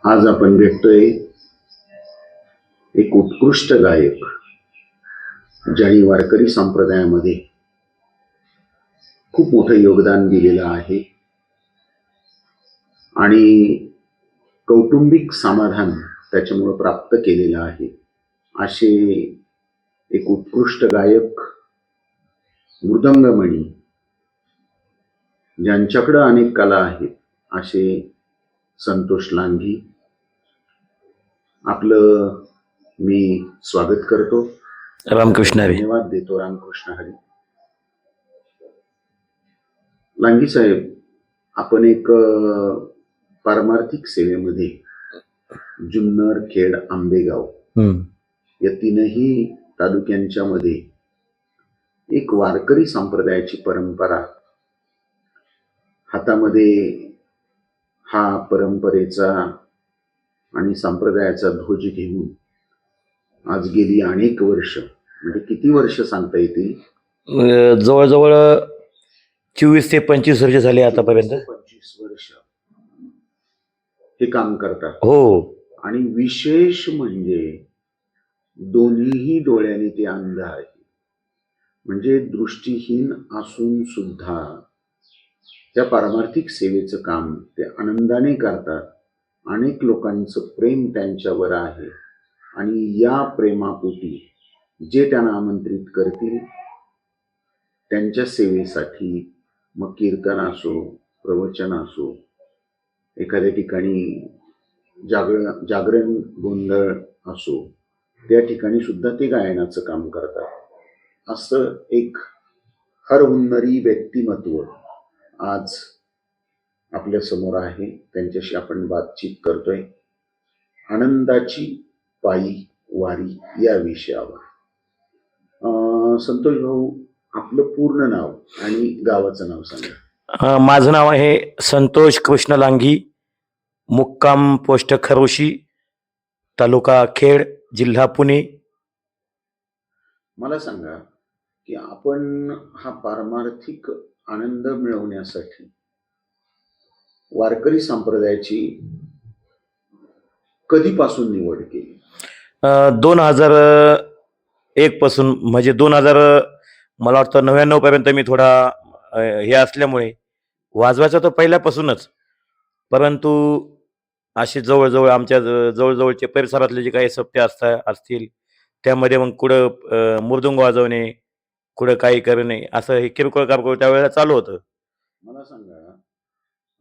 आज आपण भेटतोय एक उत्कृष्ट गायक, ज्यांनी वारकरी संप्रदायामध्ये खूप मोठं योगदान दिलेलं आहे आणि कौटुंबिक समाधान त्याच्यामुळे प्राप्त केलेलं आहे. असे एक उत्कृष्ट गायक, मृदंगमणी, ज्यांच्याकडे अनेक कला आहेत, असे संतोष लांघी. आपलं मी स्वागत करतो. रामकृष्ण हरी. धन्यवाद देतो. रामकृष्ण हरी. लांघी साहेब, आपण एक पारमार्थिक सेवेमध्ये जुन्नर, खेड, आंबेगाव या तीनही तालुक्यांच्या मध्ये एक वारकरी संप्रदायाची परंपरा, हातामध्ये हा परंपरेचा आणि संप्रदायाचा ध्वज घेऊन आज गेली अनेक वर्ष, म्हणजे किती वर्ष सांगता येतील? जवळजवळ 24 ते 25 वर्ष झाले आतापर्यंत. 25 वर्ष हे काम करतात. हो. आणि विशेष म्हणजे दोन्हीही डोळ्याने ते अंध आहे, म्हणजे दृष्टीहीन असून सुद्धा त्या पारमार्थिक सेवेचं काम ते आनंदाने करतात. अनेक लोकांचं प्रेम त्यांच्यावर आहे आणि या प्रेमापोटी जे त्यांना आमंत्रित करतील त्यांच्या सेवेसाठी, मग कीर्तन असो, प्रवचन असो, एखाद्या ठिकाणी जागरण गोंधळ असो, त्या ठिकाणी सुद्धा ते गायनाचं काम करतात. असं एक हरहुन्नरी व्यक्तिमत्व आज आपल्या समोर आहे. त्यांच्याशी आपण बातचीत करतोय. आनंदाची पायी वारी या विषयावर. संतोष भाऊ, आपलं पूर्ण नाव आणि गावाचं नाव सांगा. माझं नाव आहे संतोष कृष्ण लांघी, मुक्काम पोस्ट खरोशी, तालुका खेड, जिल्हा पुणे. मला सांगा की आपण हा पारमार्थिक आनंद मिळवण्यासाठी वारकरी संप्रदायाची कधीपासून निवड केली? 2001 पासून, म्हणजे 2000 मला वाटतं 99 पर्यंत मी थोडा हे असल्यामुळे वाजवायचं तर पहिल्यापासूनच, परंतु असे जवळजवळ आमच्या जवळजवळचे परिसरातले जे काही सप्ते असतील त्यामध्ये मग कुठं मृदुंग वाजवणे, कुठं काही करणे, असं हे किरकोळ कारकोळ त्यावेळेला चालू होतं. मला सांगा,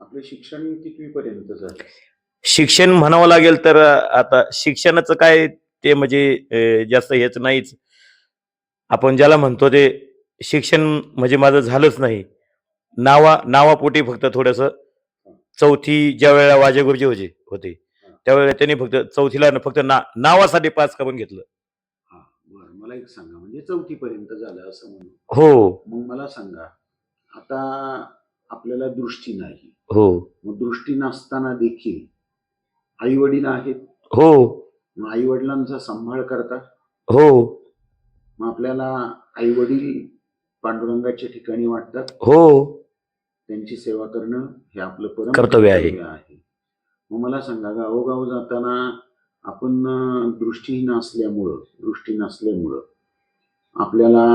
आपले शिक्षण कितवीपर्यंत झालं? शिक्षण म्हणावं लागेल तर आता शिक्षणाचं काय ते म्हणजे जास्त हेच नाहीच. आपण ज्याला म्हणतो ते शिक्षण म्हणजे माझं झालंच नाही. नावापोटी फक्त थोडंसं चौथी ज्या वेळेला वाजे गुरुजी होते त्यावेळेला त्यांनी फक्त चौथीला फक्त नावासाठी पास करून घेतलं. बरं, मला एक सांगा, म्हणजे 4थी पर्यंत झालं असं म्हणून? हो. मग मला सांगा, आता आपल्याला दृष्टी नाही. हो. मग दृष्टी नसताना देखील आई वडील आहेत. हो. मग आई वडिलांचा सांभाळ करता. हो. मग आपल्याला आई वडील पांडुरंगाच्या ठिकाणी वाटतात. हो. त्यांची सेवा करणं हे आपलं परम कर्तव्य आहे. मग मला सांगा, गावोगाव जाताना आपण दृष्टी नसल्यामुळं आपल्याला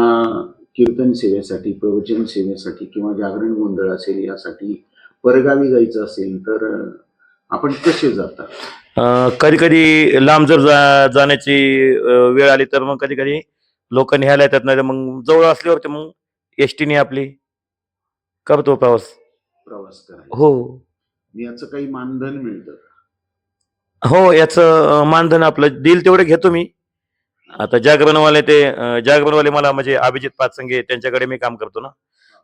कीर्तन सेवेसाठी, प्रवचन सेवेसाठी किंवा जागरण गोंधळ असेल यासाठी परगावी जायचं असेल तर आपण कसे जाता? कधी कधी लांब जर जाण्याची वेळ आली तर मग कधी कधी लोक न्यायला येतात, नाही मग जवळ असल्यावरती मग एसटीने आपली करतो प्रवास करायचा. हो. याचं काही मानधन मिळतं? हो, याचं मानधन आपलं देईल तेवढं घेतो मी. आता जागरणवाले मला म्हणजे अभिजित पाचसंगे त्यांच्याकडे मी काम करतो ना,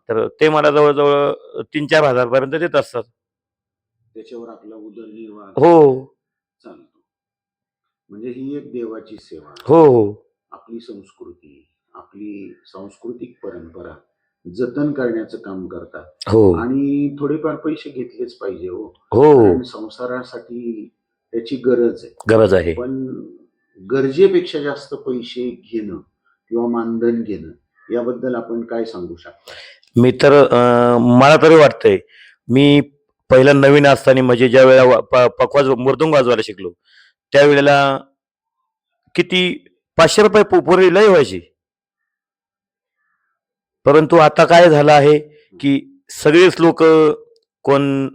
तर ते मला जवळजवळ 3-4 हजार पर्यंत देत असतात. त्याच्यावर आपला उदरनिर्वाह हो चालतो. म्हणजे ही एक देवाची सेवा. हो. आपली संस्कृती, आपली सांस्कृतिक परंपरा जतन करण्याचं काम करतात. हो. आणि थोडेफार पैसे घेतलेच पाहिजे. हो. संसारासाठी त्याची गरज आहे. पण गरजेपेक्षा जास्त पैसे घेणं किंवा मानधन घेणं याबद्दल आपण काय सांगू शकता? मी तर मला तरी वाटतंय, मी पहिला नवीन असताना म्हणजे ज्या वेळेला पखवाज मृदुंग वाजवायला शिकलो त्यावेळेला किती 500 रुपये पूर्वी लय व्हायची. परंतु आता काय झालं आहे की सगळेच लोक कोण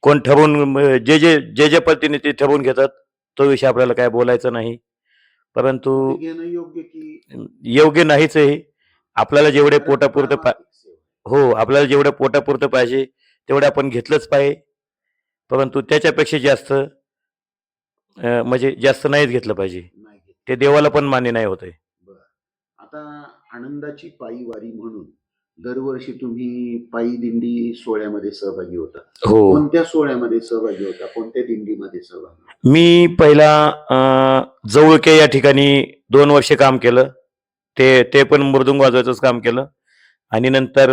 कोण ठरवून जे पद्धतीने ते ठरवून घेतात तो विषय आपल्याला काय बोलायचा नाही. परंतु ते घेणं योग्य की योग्य नाहीच आहे. आपल्याला जेवढे पोटापुरतं आर्थिक सेवा. हो, आपल्याला जेवढं पोटापुरतं पाहिजे तेवढं आपण घेतलंच पाहिजे. परंतु त्याच्यापेक्षा जास्त म्हणजे जास्त नाहीच घेतलं पाहिजे. नाही घेत. ते देवाला पण मान्य नाही होत आहे. बरं. आता आनंदाची पायी वारी म्हणून दरवर्षी तुम्ही पायी दिंडी सोहळ्यामध्ये सहभागी होता. हो, कोणत्या सोहळ्यामध्ये सहभागी होता? कोणत्या दिंडीमध्ये सहभागी होता? मी पहिला जवळके या ठिकाणी 2 वर्ष काम केलं. ते पण मृदुंग वाजवायचंच काम केलं. आणि नंतर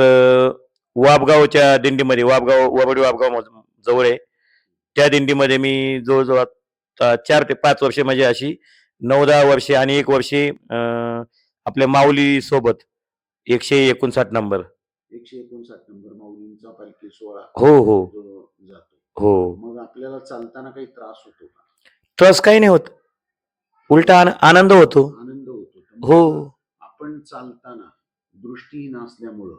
वाबगावच्या दिंडीमध्ये वरवडी वाबगाव जवळ आहे त्या दिंडीमध्ये मी जवळजवळ आता 4 ते 5 वर्षे म्हणजे अशी 9-10 वर्षे आणि 1 वर्षी आपल्या माऊली सोबत 159 नंबर. 159 नंबर माऊलींचा पालखी सोहळा हो जो जातो. हो. मग आपल्याला चालताना काही त्रास होतो का? त्रास काही नाही होत, उलटा आनंद होतो. आनंद होतो. तर हो. मग आपण चालताना दृष्टीहीन असल्यामुळं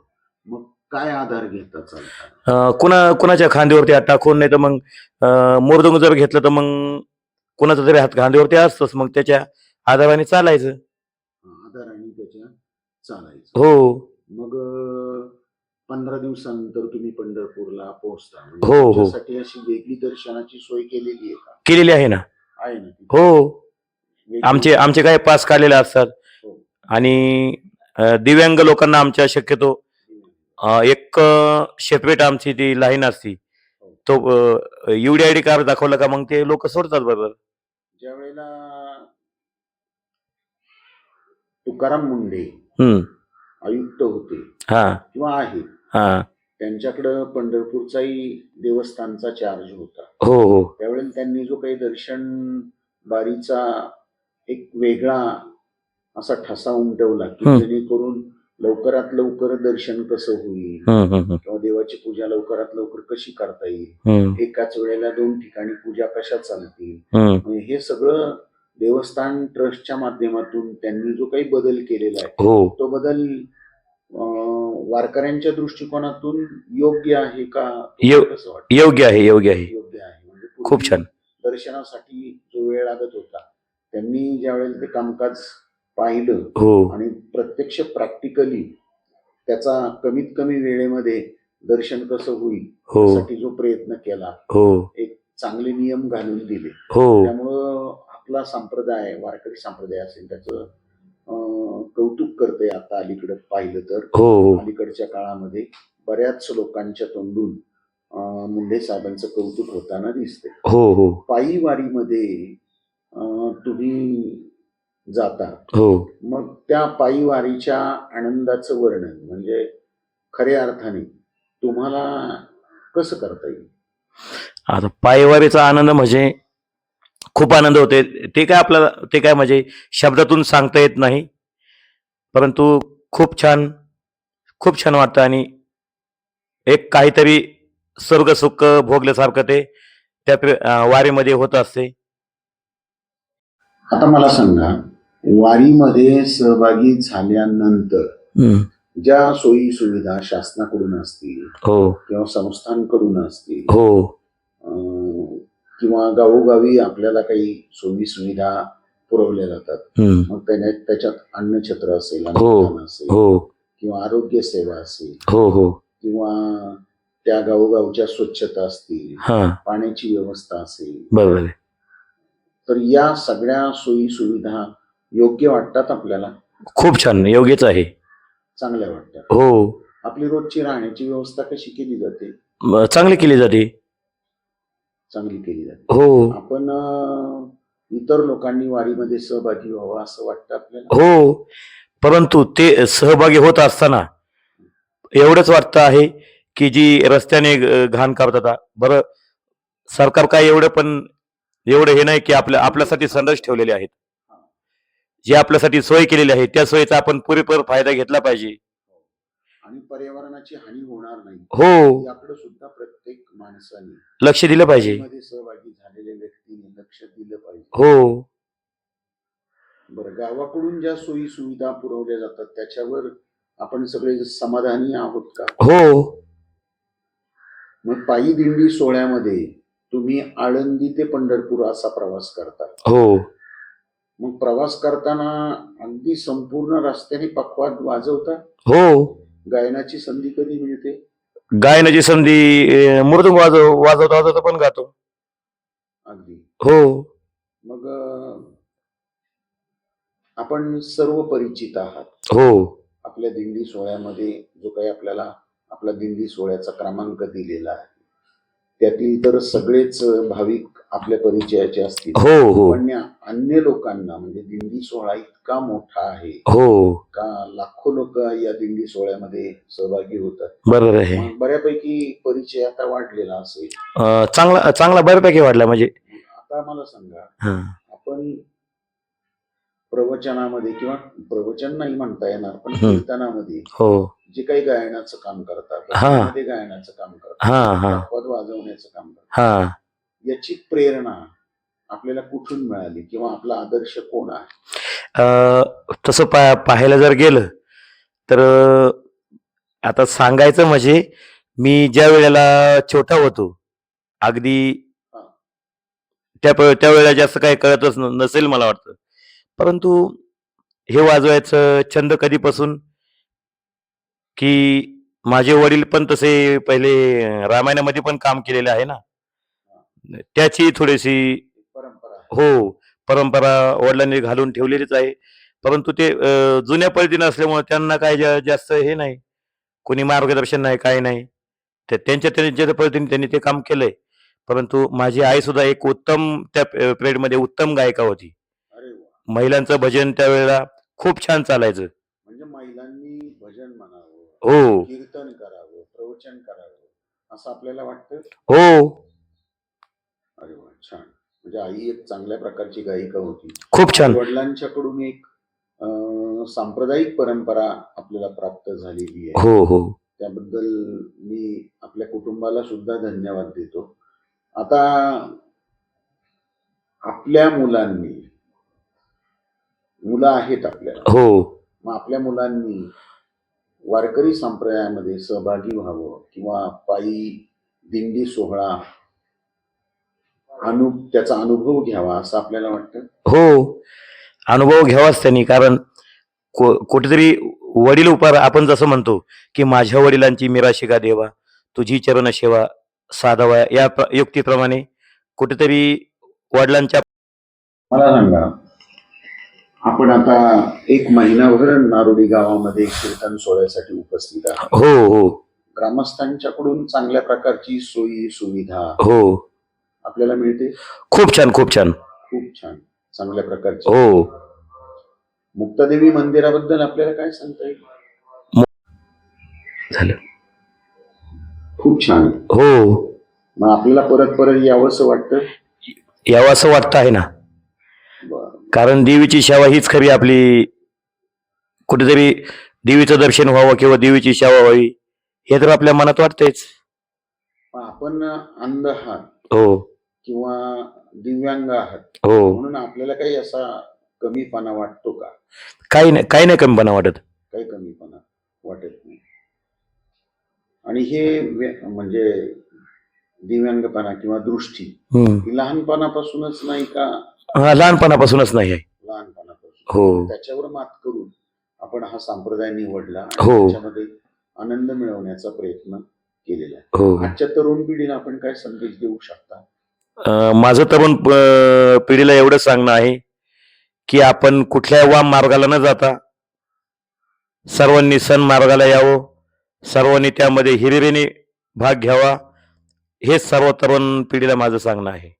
मग काय आधार घेता चालताना? कुणाच्या खांद्यावरती हात टाकून, नाही तर मग मृदुंग जर घेतलं तर मग कुणाचा तरी हात खांद्यावरती असतोच, मग त्याच्या आधाराने चालायचं. आधाराने त्याच्या चालायचं. हो. मग 15 दिवसानंतर तुम्ही पंढरपूरला पोहोचता. म्हणजे हो, हो. तुमच्यासाठी अशी वेगळी दर्शनाची सोय केलेली आहे का? केलेली आहे ना. आहे ना ती? हो. वेगळी? आमचे काही पास काढलेले असतात. हो. आणि दिव्यांग लोकांना आमच्या शक्यतो एक सेपरेट आमची ती लाईन असती. तो UDID कार्ड दाखवलं का मग ते लोक सोडतात बरोबर. ज्या वेळेला तुकाराम मुंढे आयुक्त होते हा किंवा आहे, हा त्यांच्याकडं पंढरपूरचाही देवस्थानचा चार्ज होता. हो हो त्यावेळेला त्यांनी जो काही दर्शन बारीचा एक वेगळा असा ठसा उमटवला की जेणेकरून लवकरात लवकर दर्शन कसं होईल किंवा देवाची पूजा लवकरात लवकर कशी करता येईल, एकाच वेळेला 2 ठिकाणी पूजा कशा चालतील, म्हणजे हे सगळं देवस्थान ट्रस्टच्या माध्यमातून त्यांनी जो काही बदल केलेला आहे तो बदल वारकऱ्यांच्या दृष्टिकोनातून योग्य आहे का? कसं वाटतं? योग्य आहे. योग्य आहे. म्हणजे खूप छान. दर्शनासाठी जो वेळ लागत होता त्यांनी ज्या वेळेला ते कामकाज पाहिलं आणि प्रत्यक्ष प्रॅक्टिकली त्याचा कमीत कमी वेळेमध्ये दर्शन कसं होईल यासाठी जो प्रयत्न केला, एक चांगले नियम घालून दिले, त्यामुळं आपला संप्रदाय वारकरी संप्रदाय असेल त्याचं कौतुक करतंय. आता अलीकडे पाहिलं तर अलीकडच्या काळामध्ये बऱ्याच लोकांच्या तोंडून मुंढे साहेबांचं कौतुक होताना दिसते. पायी वारीमध्ये तुम्ही जाता, मग त्या पायी वारीच्या आनंदाचं वर्णन म्हणजे खऱ्या अर्थाने तुम्हाला कसं करता येईल? आता पायवारीचा आनंद म्हणजे खूप आनंद होते. ते काय म्हणजे शब्दातून सांगता येत नाही, परंतु खूप छान वाटतं आणि एक काहीतरी स्वर्ग सुख भोगल्यासारखं ते त्या वारीमध्ये होत असते. आता मला सांगा, वारीमध्ये सहभागी झाल्यानंतर ज्या सोयी सुविधा शासनाकडून असतील किंवा संस्थांकडून असतील किंवा गावोगावी आपल्याला काही सोयी सुविधा पुरवल्या जातात, मग त्याच्यात अन्नछत्र असेल, अन्नदान असेल किंवा आरोग्य सेवा असेल किंवा त्या गावोगावच्या स्वच्छता असतील, पाण्याची व्यवस्था असेल, बरोबर, तर या सगळ्या सोयी सुविधा योग्य वाटतात आपल्याला? खूप छान, योग्यच आहे, चांगल्या वाटतात. आपली रोजची राहण्याची व्यवस्था कशी केली जाते? चांगली केली जाते. आपण इतर लोकांनी वारीमध्ये सहभागी व्हावं असं वाटतं आपल्याला? परंतु ते सहभागी होत असताना एवढंच वाटतं आहे की जी रस्त्याने घाण करतात, बरं सरकार काय एवढं हे नाही की आपल्यासाठी संदेश ठेवलेले आहेत, जे आपल्यासाठी सोय केलेली आहे त्या सोयीचा आपण पुरेपूर फायदा घेतला पाहिजे. आणि पर्यावरणाची हानी होणार नाही हो, याकडे सुद्धा प्रत्येक माणसाने, लक्ष दिलं पाहिजे. मध्ये सहभागी झालेल्या व्यक्तीने लक्ष दिलं पाहिजे. हो, बरं, गावाकडून ज्या सोयी सुविधा पुरवल्या जातात त्याच्यावर आपण सगळे समाधानी आहोत का? हो, मग पायी दिंडी सोहळ्यामध्ये तुम्ही आळंदी ते पंढरपूर असा प्रवास करता. हो, मग प्रवास करताना अगदी संपूर्ण रस्त्याने पखवाद वाजवता? हो. गायनाची संधी कधी मिळते? गायनाची संधी मृदुंग वाजवता वाजवता पण गातो. अगदी. हो, मग आपण सर्व परिचित आहात. हो, आपल्या दिंडी सोहळ्यामध्ये जो काही आपल्याला आपला दिंडी सोहळ्याचा क्रमांक दिलेला आहे त्यातील तर सगळेच भाविक आपल्या परिचयाचे असतील. हो, हो, पण अन्य लोकांना, म्हणजे दिंडी सोहळा इतका मोठा आहे हो, का लाखो लोक या दिंडी सोहळ्यामध्ये सहभागी होतात. बरोबर आहे. मग बऱ्यापैकी परिचय आता वाढलेला असेल. चांगला चांगला बऱ्यापैकी वाढला म्हणजे. आता मला सांगा, हं, आपण प्रवचनामध्ये किंवा प्रवचन नाही म्हणता येणार पण हं. कीर्तनामध्ये हो, जे काही गायनाचं काम करतात, हा. भजनामध्ये गायनाचं काम हा, हा. करतात, पद वाजवण्याचं काम करतात, हां. याची प्रेरणा आपल्याला कुठून मिळाली किंवा आपला आदर्श कोण आहे? तसं पाहायला जर गेलं तर आता सांगायचं म्हणजे मी ज्या वेळेला छोटा होतो, अगदी हा. त्यावेळेला जास्त काही कळतच नसेल मला वाटतं. परंतु हे वाजवायचं छंद कधीपासून, की माझे वडील पण तसे पहिले रामायणामध्ये पण काम केलेलं आहे ना. त्याची थोडीशी परंपरा आहे. हो, परंपरा वडिलांनी घालून ठेवलेलीच आहे. परंतु ते जुन्या पद्धतीनं असल्यामुळे त्यांना काही जास्त हे नाही. कोणी मार्गदर्शन नाही, काही नाही. त्यांच्या पद्धतीने त्यांनी ते काम केलंय. परंतु माझी आई सुद्धा एक उत्तम त्या पिरियडमध्ये उत्तम गायिका होती. अरे वा. महिलांचं भजन त्यावेळेला खूप छान चालायचं. म्हणजे महिलांनी भजन म्हणावं, हो, कीर्तन करावं, प्रवचन करावं असं आपल्याला वाटतं. हो. अरे वा, छान. म्हणजे आई एक चांगल्या प्रकारची गायिका होती. खूप छान. वडिलांच्याकडून एक सांप्रदायिक परंपरा आपल्याला प्राप्त झालेली आहे. हो, हो. त्याबद्दल मी आपल्या कुटुंबाला सुद्धा धन्यवाद देतो. आता आपल्या मुलांनी, मुलं आहेत आपल्याला, हो, मग आपल्या मुलांनी वारकरी संप्रदायामध्ये सहभागी व्हावं किंवा पायी दिंडी सोहळा त्याचा अनुभव घ्यावा असं आपल्याला वाटतं. हो. अनुभव घ्यावाच त्यांनी. कारण कुठेतरी वडील उपार आपण जसं म्हणतो, की माझ्या वडिलांची मिराशिका देवा, तुझी चरण सेवा साधावा या युक्तीप्रमाणे कुठेतरी वडिलांच्या. मला सांगा, आपण आता एक महिनाभर नारोडी गावामध्ये कीर्तन सोहळ्यासाठी उपस्थित आहात. हो, हो, ग्रामस्थांच्याकडून चांगल्या प्रकारची सोयी सुविधा हो. आपल्याला मिळते. खूप छान, खूप छान. खूप छान, चांगल्या प्रकारची. हो. मुक्तादेवी मंदिराबद्दल आपल्याला काय सांगता येईल? झालं. खूप छान. हो. मग आपल्याला परत परत यावंसं वाटतं. यावं असं वाटतं आहे ना. कारण देवीची सेवा हीच खरी आपली. कुठेतरी देवीचं दर्शन व्हावं किंवा देवीची सेवा व्हावी हे तर आपल्या मनात वाटतेच. आपण अंध आहात हो, किंवा दिव्यांग आहात, हो. म्हणून आपल्याला काही असा कमीपणा वाटतो का? काही नाही कमीपणा वाटत. काही कमीपणा वाटत नाही. आणि हे म्हणजे दिव्यांगपणा किंवा दृष्टी ही लहानपणापासूनच नाही का? लहानपणापासूनच नाही आहे. लहानपणापासून. हो. त्याच्यावर मात करून आपण हा संप्रदाय निवडला हो. आणि त्याच्यामध्ये आनंद मिळवण्याचा प्रयत्न केलेला आहे. हो. आजच्या तरुण पिढीला आपण काय संदेश देऊ शकता? माझं तरुण पिढीला एवढं सांगणं आहे की आपण कुठल्या वाम मार्गाला न जाता सर्वांनी सण मार्गाला यावं, सर्वांनी त्यामध्ये हिरिरीने भाग घ्यावा, हेच सर्व तरुण पिढीला माझं सांगणं आहे.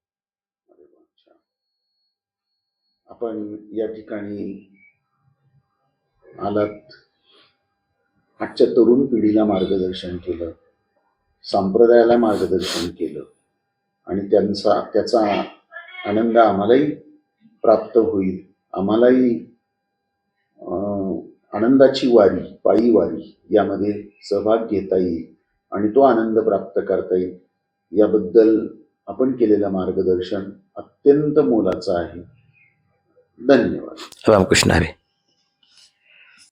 आपण या ठिकाणी आलात, आजच्या तरुण पिढीला मार्गदर्शन केलं, संप्रदायाला मार्गदर्शन केलं आणि त्याचा आनंद आम्हालाही प्राप्त होईल. आम्हालाही आनंदाची वारी, पायी वारी यामध्ये सहभाग घेता येईल आणि तो आनंद प्राप्त करता येईल याबद्दल आपण केलेलं मार्गदर्शन अत्यंत मोलाचं आहे. धन्यवाद. रामकृष्ण हरी.